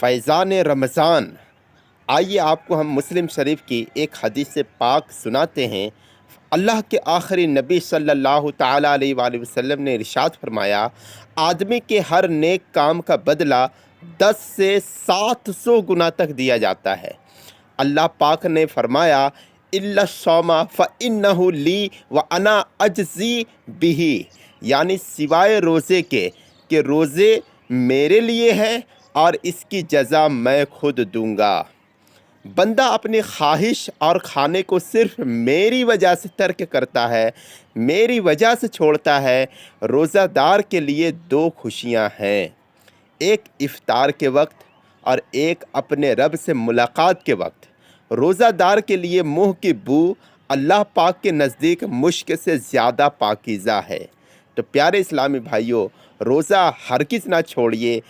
فیضان رمضان۔ آئیے آپ کو ہم مسلم شریف کی ایک حدیث پاک سناتے ہیں۔ اللہ کے آخری نبی صلی اللہ تعالیٰ علیہ وآلہ وسلم نے ارشاد فرمایا، آدمی کے ہر نیک کام کا بدلہ 10 سے 700 گنا تک دیا جاتا ہے۔ اللہ پاک نے فرمایا، اِلَّا الصَّوْمَ فَإِنَّهُ لِي وَأَنَا أَجْزِي بِهِ، یعنی سوائے روزے کے کہ روزے میرے لیے ہے اور اس کی جزا میں خود دوں گا۔ بندہ اپنی خواہش اور کھانے کو صرف میری وجہ سے ترک کرتا ہے، میری وجہ سے چھوڑتا ہے۔ روزہ دار کے لیے 2 خوشیاں ہیں، ایک افطار کے وقت اور ایک اپنے رب سے ملاقات کے وقت۔ روزہ دار کے لیے منہ کی بو اللہ پاک کے نزدیک مشک سے زیادہ پاکیزہ ہے۔ تو پیارے اسلامی بھائیوں، روزہ ہرگز نہ چھوڑیے،